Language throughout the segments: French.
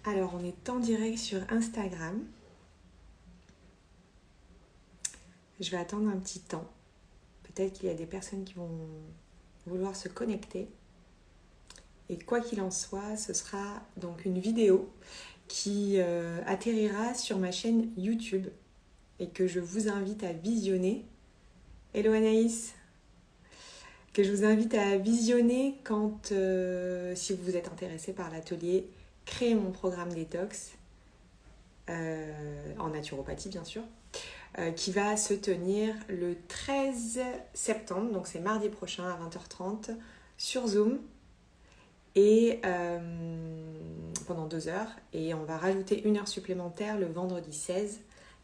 Alors, on est en direct sur Instagram. Je vais attendre un petit temps. Peut-être qu'il y a des personnes qui vont vouloir se connecter. Et quoi qu'il en soit, ce sera donc une vidéo qui atterrira sur ma chaîne YouTube et que je vous invite à visionner. Hello Anaïs, que je vous invite à visionner quand, si vous êtes intéressé par l'atelier Créer mon programme détox, en naturopathie bien sûr, qui va se tenir le 13 septembre, donc c'est mardi prochain à 20h30 sur Zoom et pendant 2 heures, et on va rajouter 1 heure supplémentaire le vendredi 16,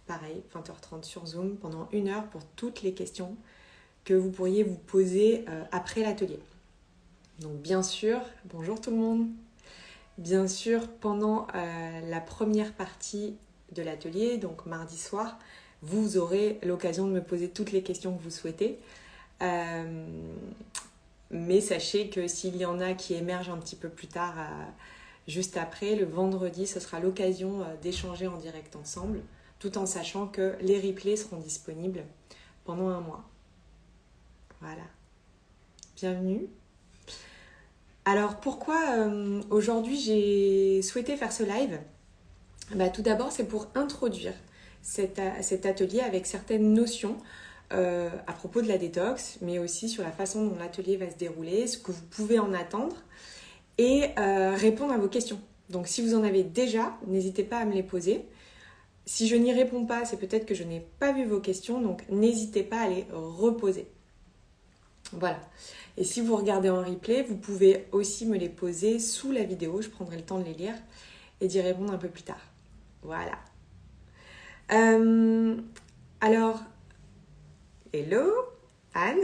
pareil 20h30 sur Zoom pendant 1 heure pour toutes les questions que vous pourriez vous poser après l'atelier. Donc bien sûr, bonjour tout le monde. Bien sûr, pendant la première partie de l'atelier, donc mardi soir, vous aurez l'occasion de me poser toutes les questions que vous souhaitez. Mais sachez que s'il y en a qui émergent un petit peu plus tard, juste après, le vendredi, ce sera l'occasion d'échanger en direct ensemble, tout en sachant que les replays seront disponibles pendant 1 mois. Voilà. Bienvenue. Alors pourquoi aujourd'hui j'ai souhaité faire ce live ? Tout d'abord c'est pour introduire cet atelier avec certaines notions à propos de la détox, mais aussi sur la façon dont l'atelier va se dérouler, ce que vous pouvez en attendre et répondre à vos questions. Donc si vous en avez déjà, n'hésitez pas à me les poser. Si je n'y réponds pas, c'est peut-être que je n'ai pas vu vos questions, donc n'hésitez pas à les reposer. Voilà. Et si vous regardez en replay, vous pouvez aussi me les poser sous la vidéo. Je prendrai le temps de les lire et d'y répondre un peu plus tard. Voilà. Alors, hello, Anne.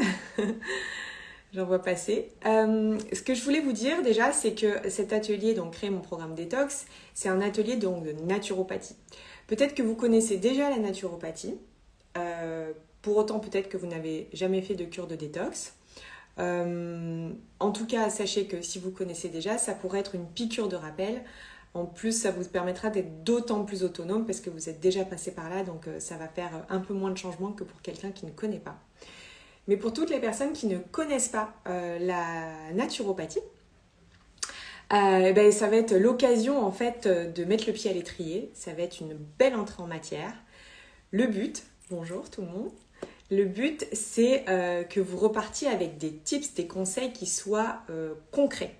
J'en vois passer. Ce que je voulais vous dire déjà, c'est que cet atelier, donc Créer mon programme détox, c'est un atelier donc, de naturopathie. Peut-être que vous connaissez déjà la naturopathie. Pour autant, peut-être que vous n'avez jamais fait de cure de détox. En tout cas, sachez que si vous connaissez déjà, ça pourrait être une piqûre de rappel. En plus, ça vous permettra d'être d'autant plus autonome parce que vous êtes déjà passé par là, donc ça va faire un peu moins de changements que pour quelqu'un qui ne connaît pas. Mais pour toutes les personnes qui ne connaissent pas la naturopathie, ça va être l'occasion en fait de mettre le pied à l'étrier. Ça va être une belle entrée en matière. Le but, bonjour tout le monde. Le but, c'est que vous repartiez avec des tips, des conseils qui soient concrets.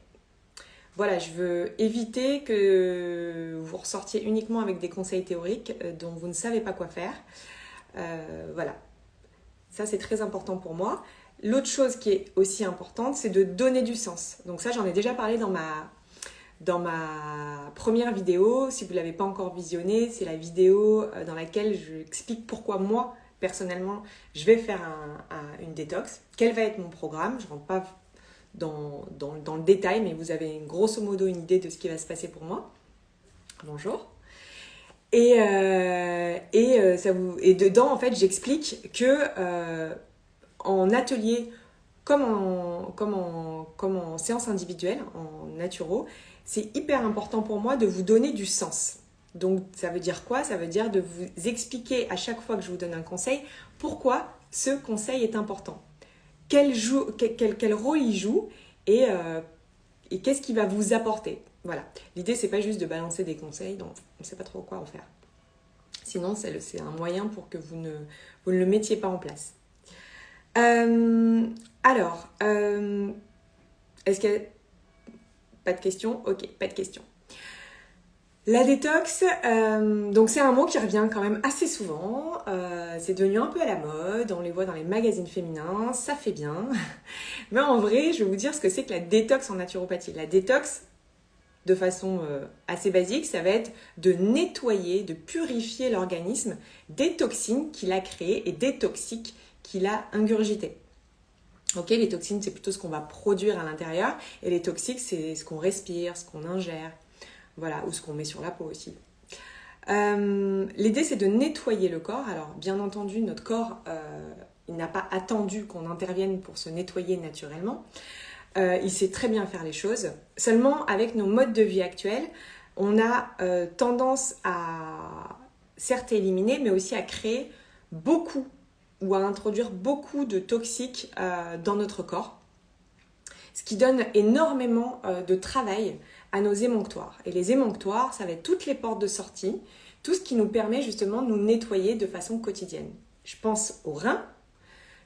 Voilà, je veux éviter que vous ressortiez uniquement avec des conseils théoriques dont vous ne savez pas quoi faire. Voilà, ça c'est très important pour moi. L'autre chose qui est aussi importante, c'est de donner du sens. Donc ça, j'en ai déjà parlé dans ma première vidéo. Si vous ne l'avez pas encore visionnée, c'est la vidéo dans laquelle je explique pourquoi moi, personnellement, je vais faire une détox. Quel va être mon programme ? Je ne rentre pas dans le détail, mais vous avez grosso modo une idée de ce qui va se passer pour moi. Bonjour. Et dedans, en fait, j'explique que en atelier, comme en séance individuelle, en naturo, c'est hyper important pour moi de vous donner du sens. Donc, ça veut dire quoi ? Ça veut dire de vous expliquer à chaque fois que je vous donne un conseil, pourquoi ce conseil est important. Quel rôle il joue et qu'est-ce qu'il va vous apporter. Voilà. L'idée, c'est pas juste de balancer des conseils dont on ne sait pas trop quoi en faire. Sinon, c'est un moyen pour que vous ne le mettiez pas en place. Est-ce qu'il y a pas de questions ? Ok, pas de questions. La détox, donc c'est un mot qui revient quand même assez souvent, c'est devenu un peu à la mode, on les voit dans les magazines féminins, ça fait bien. Mais en vrai, je vais vous dire ce que c'est que la détox en naturopathie. La détox, de façon assez basique, ça va être de nettoyer, de purifier l'organisme des toxines qu'il a créées et des toxiques qu'il a ingurgitées. Ok, les toxines, c'est plutôt ce qu'on va produire à l'intérieur, et les toxiques, c'est ce qu'on respire, ce qu'on ingère. Voilà, ou ce qu'on met sur la peau aussi. L'idée, c'est de nettoyer le corps. Alors, bien entendu, notre corps, il n'a pas attendu qu'on intervienne pour se nettoyer naturellement. Il sait très bien faire les choses. Seulement, avec nos modes de vie actuels, on a tendance à certes éliminer, mais aussi à créer beaucoup ou à introduire beaucoup de toxiques dans notre corps, ce qui donne énormément de travail à nos émonctoires. Et les émonctoires, ça va être toutes les portes de sortie, tout ce qui nous permet justement de nous nettoyer de façon quotidienne. Je pense aux reins,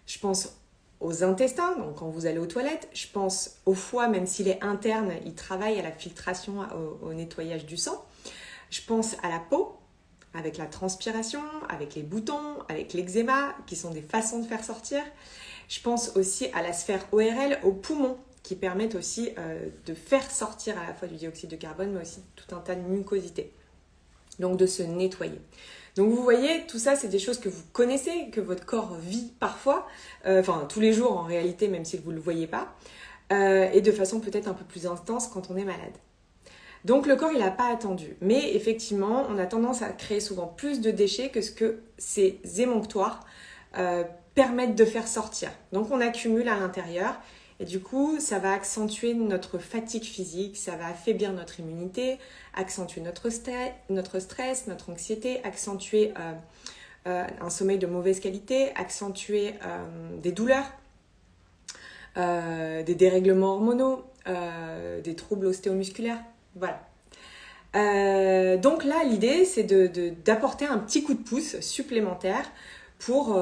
je pense aux intestins, donc quand vous allez aux toilettes, je pense au foie, même s'il est interne, il travaille à la filtration, au nettoyage du sang. Je pense à la peau, avec la transpiration, avec les boutons, avec l'eczéma, qui sont des façons de faire sortir. Je pense aussi à la sphère ORL, aux poumons, qui permettent aussi de faire sortir à la fois du dioxyde de carbone, mais aussi tout un tas de mucosité. Donc de se nettoyer. Donc vous voyez, tout ça, c'est des choses que vous connaissez, que votre corps vit parfois, tous les jours en réalité, même si vous ne le voyez pas, et de façon peut-être un peu plus intense quand on est malade. Donc le corps, il n'a pas attendu. Mais effectivement, on a tendance à créer souvent plus de déchets que ce que ces émonctoires permettent de faire sortir. Donc on accumule à l'intérieur. Et du coup, ça va accentuer notre fatigue physique, ça va affaiblir notre immunité, accentuer notre stress, notre anxiété, accentuer un sommeil de mauvaise qualité, accentuer des douleurs, des dérèglements hormonaux, des troubles ostéomusculaires. Voilà. Donc là, l'idée, c'est d'apporter un petit coup de pouce supplémentaire pour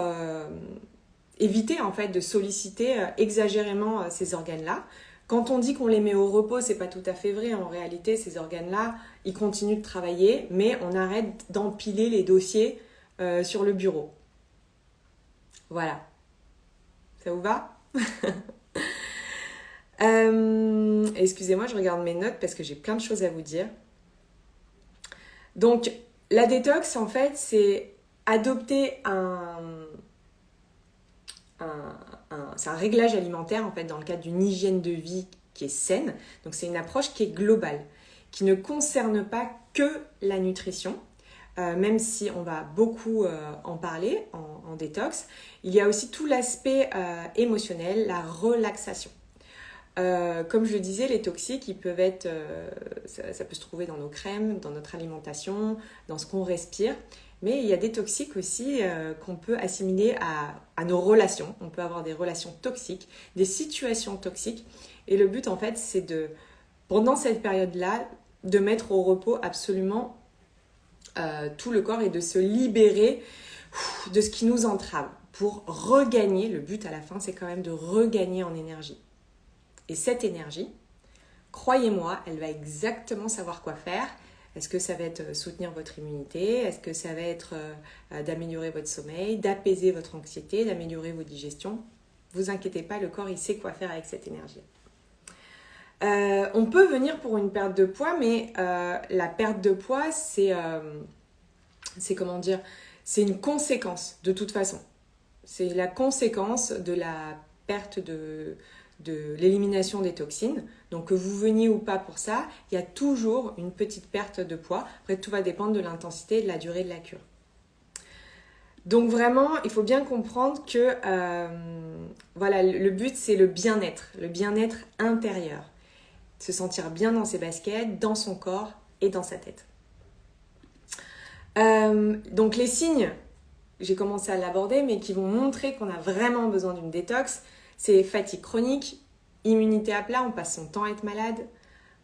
éviter en fait de solliciter exagérément ces organes-là. Quand on dit qu'on les met au repos, c'est pas tout à fait vrai. En réalité, ces organes-là, ils continuent de travailler, mais on arrête d'empiler les dossiers sur le bureau. Voilà. Ça vous va? Excusez-moi, je regarde mes notes parce que j'ai plein de choses à vous dire. Donc, la détox, en fait, c'est adopter c'est un réglage alimentaire en fait dans le cadre d'une hygiène de vie qui est saine. Donc c'est une approche qui est globale, qui ne concerne pas que la nutrition, même si on va beaucoup en parler en détox. Il y a aussi tout l'aspect émotionnel, la relaxation. Comme je le disais, les toxiques, ils peuvent être, ça peut se trouver dans nos crèmes, dans notre alimentation, dans ce qu'on respire. Mais il y a des toxiques aussi qu'on peut assimiler à nos relations. On peut avoir des relations toxiques, des situations toxiques. Et le but, en fait, c'est pendant cette période-là, de mettre au repos absolument tout le corps et de se libérer de ce qui nous entrave pour regagner. Le but à la fin, c'est quand même de regagner en énergie. Et cette énergie, croyez-moi, elle va exactement savoir quoi faire. Est-ce que ça va être soutenir votre immunité? Est-ce que ça va être d'améliorer votre sommeil, d'apaiser votre anxiété, d'améliorer vos digestions? Vous inquiétez pas, le corps, il sait quoi faire avec cette énergie. On peut venir pour une perte de poids, mais la perte de poids, c'est comment dire? C'est une conséquence de toute façon. C'est la conséquence de la perte de l'élimination des toxines. Donc que vous veniez ou pas pour ça, il y a toujours une petite perte de poids. Après, tout va dépendre de l'intensité et de la durée de la cure. Donc vraiment, il faut bien comprendre que voilà, le but, c'est le bien-être intérieur. Se sentir bien dans ses baskets, dans son corps et dans sa tête. Donc les signes, j'ai commencé à l'aborder, mais qui vont montrer qu'on a vraiment besoin d'une détox, c'est fatigue chronique, immunité à plat, on passe son temps à être malade,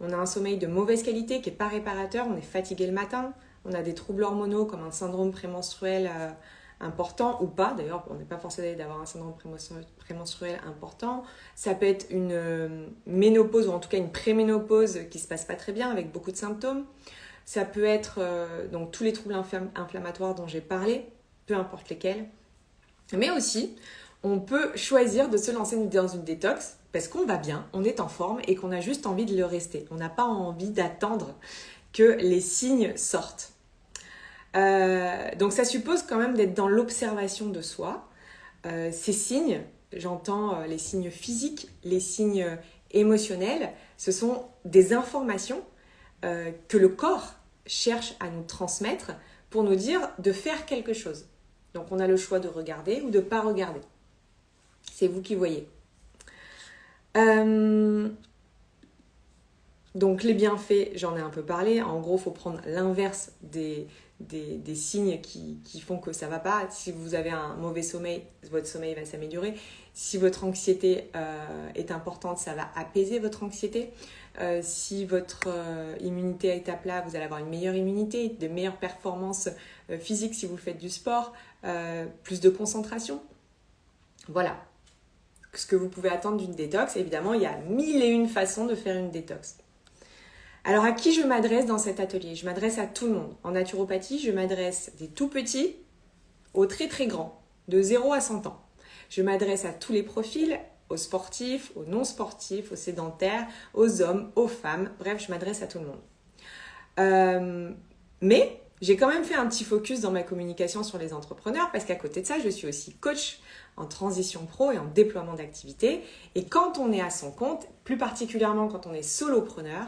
on a un sommeil de mauvaise qualité qui n'est pas réparateur, on est fatigué le matin, on a des troubles hormonaux comme un syndrome prémenstruel important ou pas, d'ailleurs on n'est pas forcé d'avoir un syndrome prémenstruel important, ça peut être une ménopause ou en tout cas une préménopause qui ne se passe pas très bien avec beaucoup de symptômes, ça peut être donc tous les troubles inflammatoires dont j'ai parlé, peu importe lesquels, mais aussi on peut choisir de se lancer dans une détox parce qu'on va bien, on est en forme et qu'on a juste envie de le rester. On n'a pas envie d'attendre que les signes sortent. Donc ça suppose quand même d'être dans l'observation de soi. Ces signes, j'entends les signes physiques, les signes émotionnels, ce sont des informations que le corps cherche à nous transmettre pour nous dire de faire quelque chose. Donc on a le choix de regarder ou de ne pas regarder. C'est vous qui voyez. Donc les bienfaits, j'en ai un peu parlé. En gros, il faut prendre l'inverse des signes qui font que ça ne va pas. Si vous avez un mauvais sommeil, votre sommeil va s'améliorer. Si votre anxiété est importante, ça va apaiser votre anxiété. Si votre immunité est à plat, vous allez avoir une meilleure immunité, de meilleures performances physiques si vous faites du sport, plus de concentration. Voilà ce que vous pouvez attendre d'une détox. Évidemment, il y a 1001 façons de faire une détox. Alors, à qui je m'adresse dans cet atelier? Je m'adresse à tout le monde. En naturopathie, je m'adresse des tout petits aux très très grands, de 0 à 100 ans. Je m'adresse à tous les profils, aux sportifs, aux non-sportifs, aux sédentaires, aux hommes, aux femmes. Bref, je m'adresse à tout le monde. Mais j'ai quand même fait un petit focus dans ma communication sur les entrepreneurs parce qu'à côté de ça, je suis aussi coach en transition pro et en déploiement d'activités. Et quand on est à son compte, plus particulièrement quand on est solopreneur,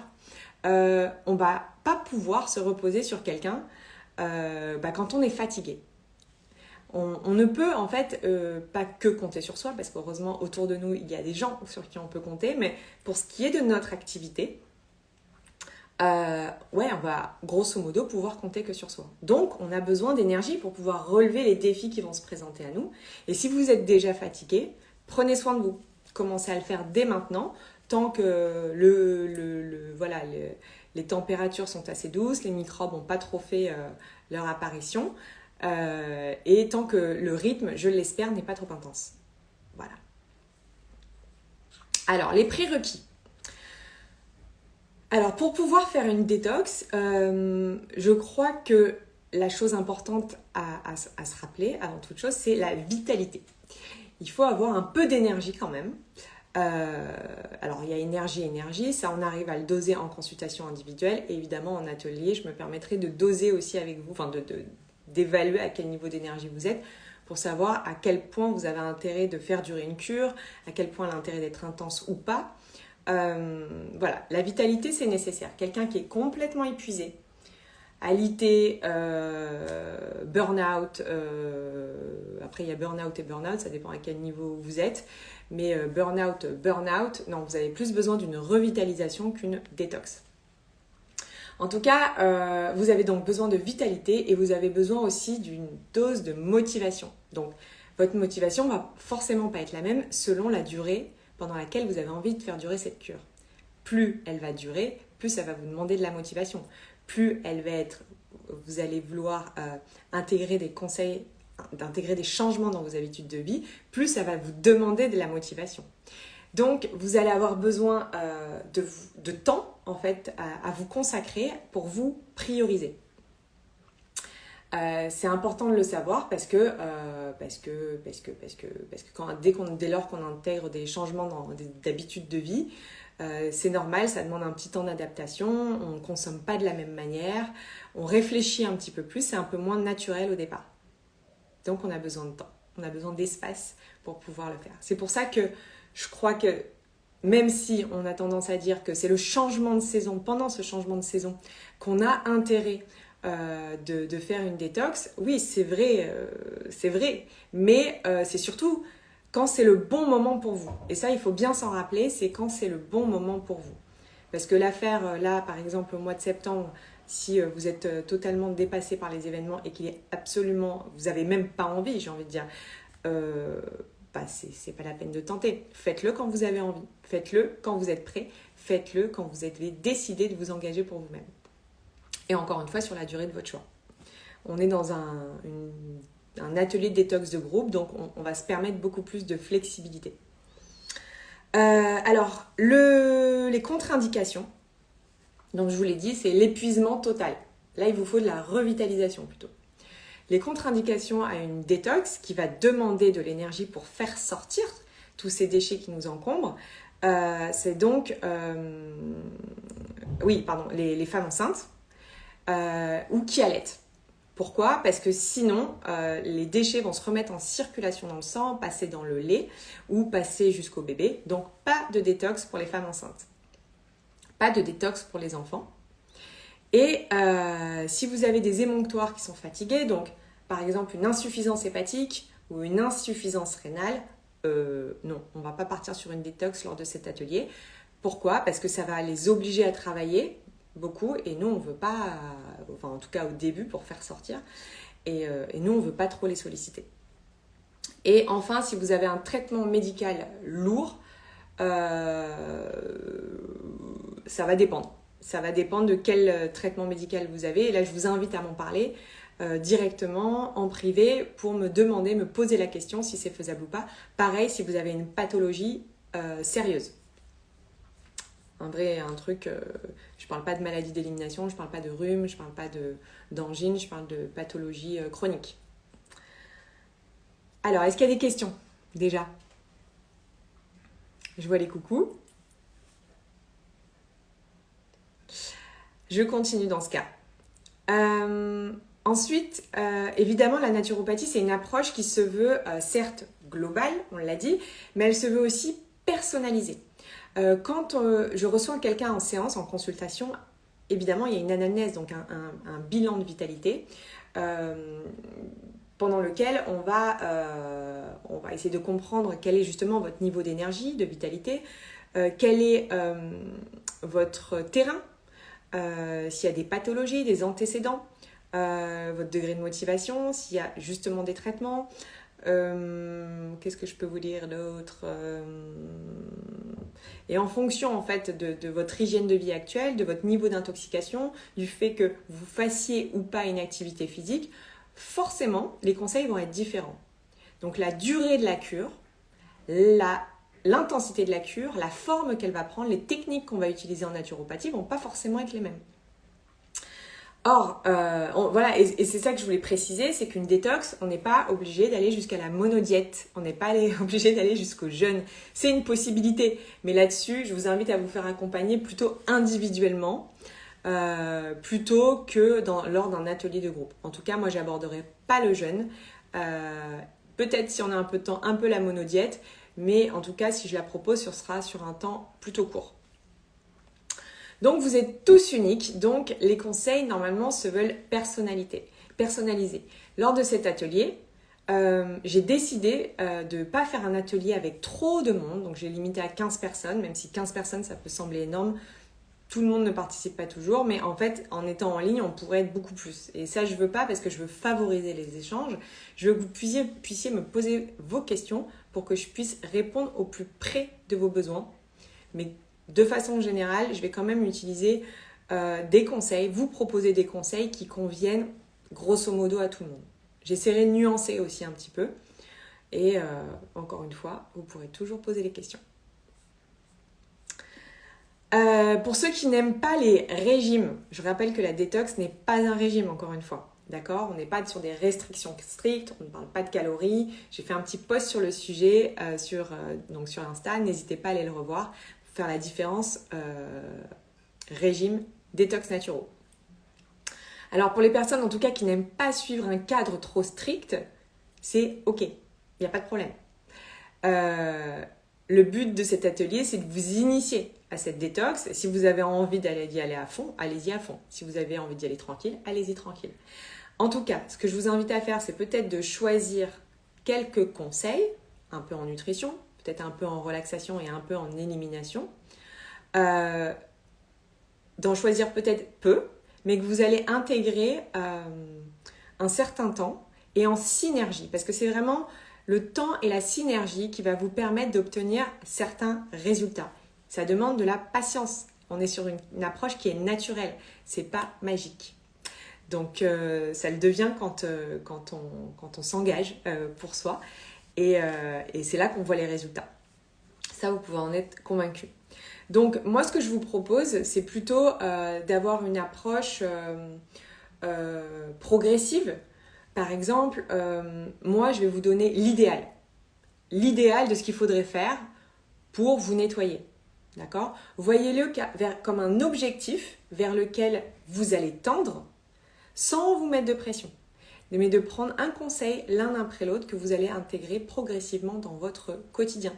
on va pas pouvoir se reposer sur quelqu'un quand on est fatigué. On ne peut en fait pas que compter sur soi, parce qu'heureusement autour de nous il y a des gens sur qui on peut compter, mais pour ce qui est de notre activité, on va grosso modo pouvoir compter que sur soi. Donc on a besoin d'énergie pour pouvoir relever les défis qui vont se présenter à nous. Et si vous êtes déjà fatigué, prenez soin de vous. Commencez à le faire dès maintenant, tant que les températures sont assez douces, les microbes n'ont pas trop fait leur apparition, et tant que le rythme, je l'espère, n'est pas trop intense. Voilà. Alors, les prérequis. Alors, pour pouvoir faire une détox, je crois que la chose importante à se rappeler, avant toute chose, c'est la vitalité. Il faut avoir un peu d'énergie quand même. Alors, il y a énergie, ça on arrive à le doser en consultation individuelle. Et évidemment, en atelier, je me permettrai de doser aussi avec vous, enfin d'évaluer à quel niveau d'énergie vous êtes pour savoir à quel point vous avez intérêt de faire durer une cure, à quel point l'intérêt d'être intense ou pas. Voilà, la vitalité, c'est nécessaire. Quelqu'un qui est complètement épuisé, alité, burn-out, après il y a burn-out et burn-out, ça dépend à quel niveau vous êtes, mais burn-out, non, vous avez plus besoin d'une revitalisation qu'une détox. En tout cas, vous avez donc besoin de vitalité et vous avez besoin aussi d'une dose de motivation. Donc, votre motivation va forcément pas être la même selon la durée pendant laquelle vous avez envie de faire durer cette cure. Plus elle va durer, plus ça va vous demander de la motivation. Plus elle va être, vous allez vouloir intégrer des conseils, d'intégrer des changements dans vos habitudes de vie, plus ça va vous demander de la motivation. Donc, vous allez avoir besoin de temps, en fait, à vous consacrer pour vous prioriser. C'est important de le savoir parce que dès lors qu'on intègre des changements d'habitudes de vie, c'est normal, ça demande un petit temps d'adaptation, on ne consomme pas de la même manière, on réfléchit un petit peu plus, c'est un peu moins naturel au départ. Donc on a besoin de temps, on a besoin d'espace pour pouvoir le faire. C'est pour ça que je crois que même si on a tendance à dire que c'est le changement de saison, pendant ce changement de saison, qu'on a intérêt de faire une détox, oui c'est vrai, mais c'est surtout quand c'est le bon moment pour vous. Et ça, il faut bien s'en rappeler, c'est quand c'est le bon moment pour vous. Parce que l'affaire, là, par exemple, au mois de septembre, si vous êtes totalement dépassé par les événements et qu'il est absolument, vous n'avez même pas envie, j'ai envie de dire, c'est pas la peine de tenter. Faites-le quand vous avez envie. Faites-le quand vous êtes prêt. Faites-le quand vous avez décidé de vous engager pour vous-même. Et encore une fois, sur la durée de votre choix. On est dans un atelier de détox de groupe, donc on va se permettre beaucoup plus de flexibilité. Alors, les contre-indications, donc je vous l'ai dit, c'est l'épuisement total. Là, il vous faut de la revitalisation plutôt. Les contre-indications à une détox qui va demander de l'énergie pour faire sortir tous ces déchets qui nous encombrent, c'est donc les femmes enceintes ou qui allaitent. Pourquoi ? Parce que sinon, les déchets vont se remettre en circulation dans le sang, passer dans le lait ou passer jusqu'au bébé. Donc, pas de détox pour les femmes enceintes. Pas de détox pour les enfants. Et si vous avez des émonctoires qui sont fatigués, donc par exemple une insuffisance hépatique ou une insuffisance rénale, non, on ne va pas partir sur une détox lors de cet atelier. Pourquoi? Parce que ça va les obliger à travailler beaucoup et nous on veut pas, enfin en tout cas au début pour faire sortir, et nous on veut pas trop les solliciter. Et enfin, si vous avez un traitement médical lourd, ça va dépendre. Ça va dépendre de quel traitement médical vous avez. Et là, je vous invite à m'en parler directement, en privé, pour me demander, me poser la question si c'est faisable ou pas. Pareil, si vous avez une pathologie sérieuse. Un truc, je ne parle pas de maladie d'élimination, je ne parle pas de rhume, je ne parle pas d'angine, je parle de pathologie chronique. Alors, est-ce qu'il y a des questions déjà? Je vois les coucous. Je continue dans ce cas. Ensuite, évidemment, la naturopathie, c'est une approche qui se veut certes globale, on l'a dit, mais elle se veut aussi personnalisée. Quand je reçois quelqu'un en séance, en consultation, évidemment, il y a une anamnèse, donc un bilan de vitalité, pendant lequel on va essayer de comprendre quel est justement votre niveau d'énergie, de vitalité, quel est votre terrain, s'il y a des pathologies, des antécédents, votre degré de motivation, s'il y a justement des traitements. Qu'est-ce que je peux vous dire d'autre? Et en fonction en fait de votre hygiène de vie actuelle, de votre niveau d'intoxication, du fait que vous fassiez ou pas une activité physique, forcément les conseils vont être différents. Donc la durée de la cure, l'intensité de la cure, la forme qu'elle va prendre, les techniques qu'on va utiliser en naturopathie vont pas forcément être les mêmes. Or, voilà, et c'est ça que je voulais préciser, c'est qu'une détox, on n'est pas obligé d'aller jusqu'à la monodiète, on n'est pas obligé d'aller jusqu'au jeûne. C'est une possibilité, mais là-dessus, je vous invite à vous faire accompagner plutôt individuellement, plutôt que lors d'un atelier de groupe. En tout cas, moi, j'aborderai pas le jeûne. Peut-être si on a un peu de temps, un peu la monodiète, mais en tout cas, si je la propose, ce sera sur un temps plutôt court. Donc, vous êtes tous uniques, donc les conseils, normalement, se veulent personnalisés. Lors de cet atelier, j'ai décidé de ne pas faire un atelier avec trop de monde, donc j'ai limité à 15 personnes, même si 15 personnes, ça peut sembler énorme. Tout le monde ne participe pas toujours, mais en fait, en étant en ligne, on pourrait être beaucoup plus. Et ça, je veux pas parce que je veux favoriser les échanges. Je veux que vous puissiez me poser vos questions pour que je puisse répondre au plus près de vos besoins. Mais de façon générale, je vais quand même utiliser des conseils, vous proposer des conseils qui conviennent grosso modo à tout le monde. J'essaierai de nuancer aussi un petit peu. Et encore une fois, vous pourrez toujours poser les questions. Pour ceux qui n'aiment pas les régimes, je rappelle que la détox n'est pas un régime, encore une fois. D'accord? On n'est pas sur des restrictions strictes, on ne parle pas de calories. J'ai fait un petit post sur le sujet sur Insta, n'hésitez pas à aller le revoir pour faire la différence régime, détox naturaux. Alors pour les personnes en tout cas qui n'aiment pas suivre un cadre trop strict, c'est ok, il n'y a pas de problème. Le but de cet atelier, c'est de vous initier à cette détox. Si vous avez envie d'y aller à fond, allez-y à fond. Si vous avez envie d'y aller tranquille, allez-y tranquille. En tout cas, ce que je vous invite à faire, c'est peut-être de choisir quelques conseils, un peu en nutrition, peut-être un peu en relaxation et un peu en élimination. D'en choisir peut-être peu, mais que vous allez intégrer un certain temps et en synergie. Parce que c'est vraiment le temps et la synergie qui va vous permettre d'obtenir certains résultats. Ça demande de la patience. On est sur une approche qui est naturelle. C'est pas magique. Donc, ça le devient quand on s'engage pour soi. Et c'est là qu'on voit les résultats. Ça, vous pouvez en être convaincu. Donc, moi, ce que je vous propose, c'est plutôt d'avoir une approche progressive. Par exemple, moi, je vais vous donner l'idéal. L'idéal de ce qu'il faudrait faire pour vous nettoyer. D'accord? Voyez-le comme un objectif vers lequel vous allez tendre sans vous mettre de pression. Mais de prendre un conseil l'un après l'autre que vous allez intégrer progressivement dans votre quotidien.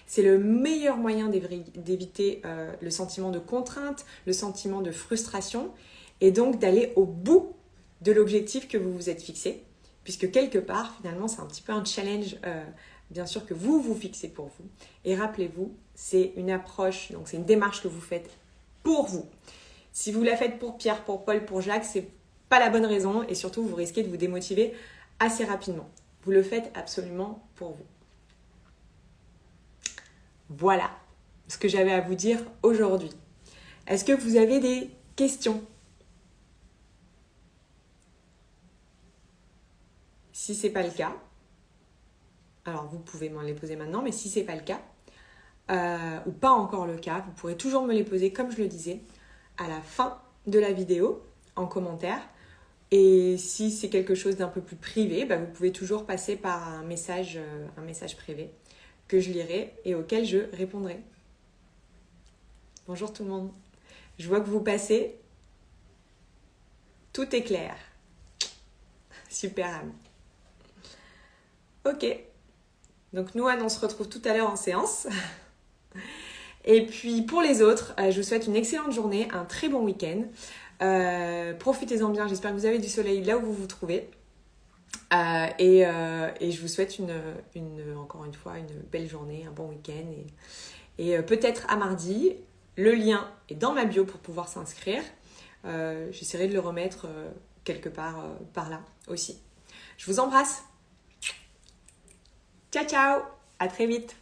C'est le meilleur moyen d'éviter le sentiment de contrainte, le sentiment de frustration et donc d'aller au bout de l'objectif que vous vous êtes fixé. Puisque quelque part, finalement, c'est un petit peu un challenge bien sûr que vous fixez pour vous. Et rappelez-vous, c'est une approche, donc c'est une démarche que vous faites pour vous. Si vous la faites pour Pierre, pour Paul, pour Jacques, c'est pas la bonne raison et surtout vous risquez de vous démotiver assez rapidement. Vous le faites absolument pour vous. Voilà ce que j'avais à vous dire aujourd'hui. Est-ce que vous avez des questions? Si ce n'est pas le cas, alors vous pouvez m'en les poser maintenant, mais si ce n'est pas le cas, ou pas encore le cas, vous pourrez toujours me les poser, comme je le disais, à la fin de la vidéo, en commentaire. Et si c'est quelque chose d'un peu plus privé, vous pouvez toujours passer par un message privé que je lirai et auquel je répondrai. Bonjour tout le monde. Je vois que vous passez. Tout est clair. Super Anne. Ok. Donc nous, Anne, on se retrouve tout à l'heure en séance. Et puis pour les autres, je vous souhaite une excellente journée, un très bon week-end. Profitez-en bien, j'espère que vous avez du soleil là où vous vous trouvez. Et je vous souhaite encore une fois une belle journée, un bon week-end. Et peut-être à mardi, le lien est dans ma bio pour pouvoir s'inscrire. J'essaierai de le remettre quelque part par là aussi. Je vous embrasse. Ciao, ciao. À très vite.